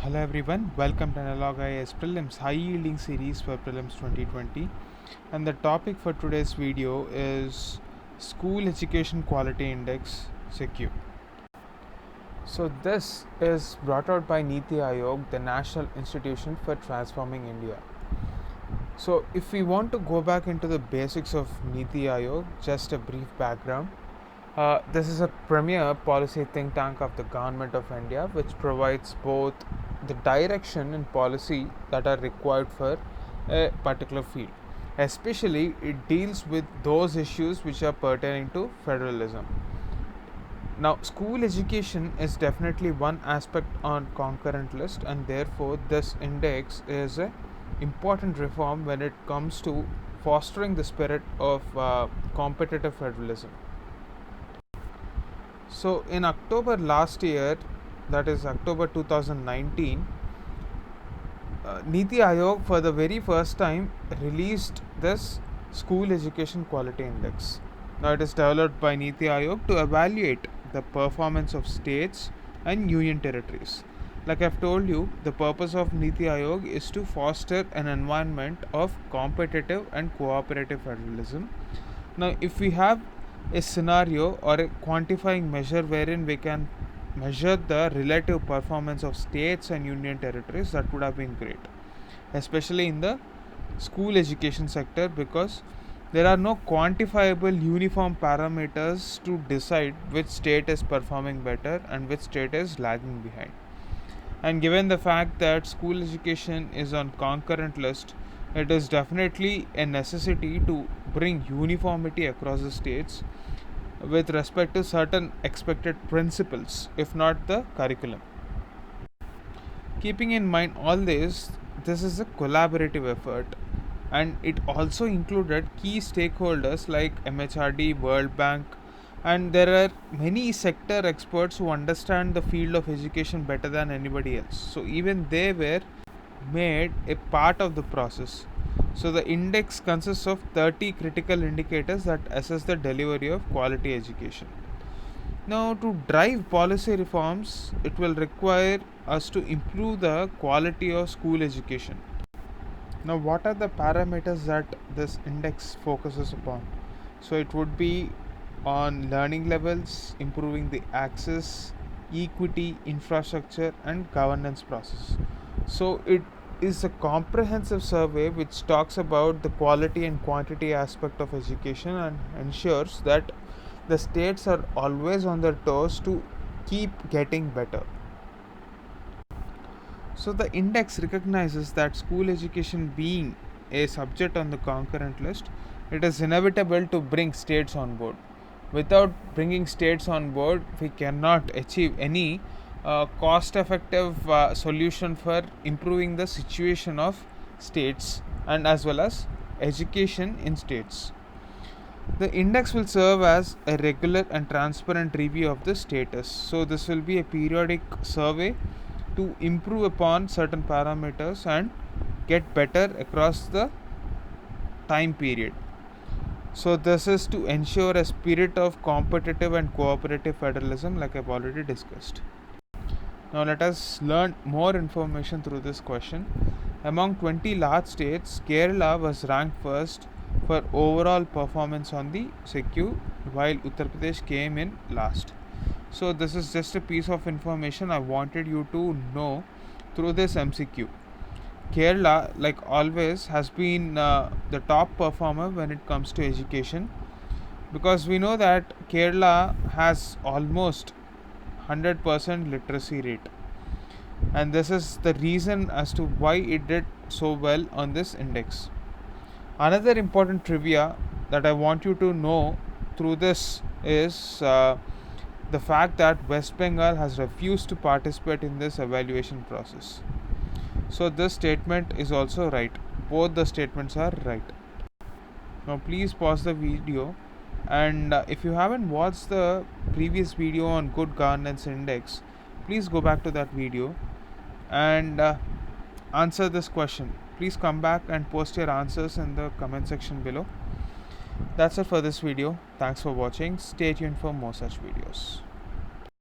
Hello everyone, welcome to Analog IAS Prelims High Yielding Series for Prelims 2020. And the topic for today's video is School Education Quality Index SECU. So this is brought out by Niti Aayog, the National Institution for Transforming India. So if we want to go back into the basics of Niti Aayog, just a brief background. This is a premier policy think tank of the Government of India, which provides both the direction and policy that are required for a particular field. Especially, it deals with those issues which are pertaining to federalism. Now, school education is definitely one aspect on concurrent list, and therefore, this index is an important reform when it comes to fostering the spirit of competitive federalism. So in October last year, that is October 2019, Niti Aayog for the very first time released this School Education Quality Index. Now it is developed by Niti Aayog to evaluate the performance of states and union territories. Like I've told you, the purpose of Niti Aayog is to foster an environment of competitive and cooperative federalism. Now if we have a scenario or a quantifying measure wherein we can measure the relative performance of states and union territories, that would have been great, especially in the school education sector, because there are no quantifiable uniform parameters to decide which state is performing better and which state is lagging behind. And given the fact that school education is on concurrent list, it is definitely a necessity to bring uniformity across the states with respect to certain expected principles, if not the curriculum. Keeping in mind all this is a collaborative effort, and it also included key stakeholders like MHRD, World Bank, and there are many sector experts who understand the field of education better than anybody else. So even they were made a part of the process. So the index consists of 30 critical indicators that assess the delivery of quality education. Now, to drive policy reforms, it will require us to improve the quality of school education. Now, what are the parameters that this index focuses upon? So it would be on learning levels, improving the access, equity, infrastructure, and governance process. So it is a comprehensive survey which talks about the quality and quantity aspect of education and ensures that the states are always on their toes to keep getting better. So the index recognizes that school education being a subject on the concurrent list, it is inevitable to bring states on board. Without bringing states on board, we cannot achieve any cost effective solution for improving the situation of states and as well as education in states. The index will serve as a regular and transparent review of the status. So this will be a periodic survey to improve upon certain parameters and get better across the time period. So this is to ensure a spirit of competitive and cooperative federalism, like I've already discussed. Now let us learn more information through this question. Among 20 large states, Kerala was ranked first for overall performance on the SECU, while Uttar Pradesh came in last. So this is just a piece of information I wanted you to know through this MCQ. Kerala, like always, has been the top performer when it comes to education, because we know that Kerala has almost 100% literacy rate, and this is the reason as to why it did so well on this index. Another important trivia that I want you to know through this is the fact that West Bengal has refused to participate in this evaluation process. So this statement is also right. Both the statements are right. Now please pause the video, and if you haven't watched the previous video on good governance index, please go back to that video and answer this question. Please come back and post your answers in the comment section below. That's it for this video. Thanks for watching. Stay tuned for more such videos.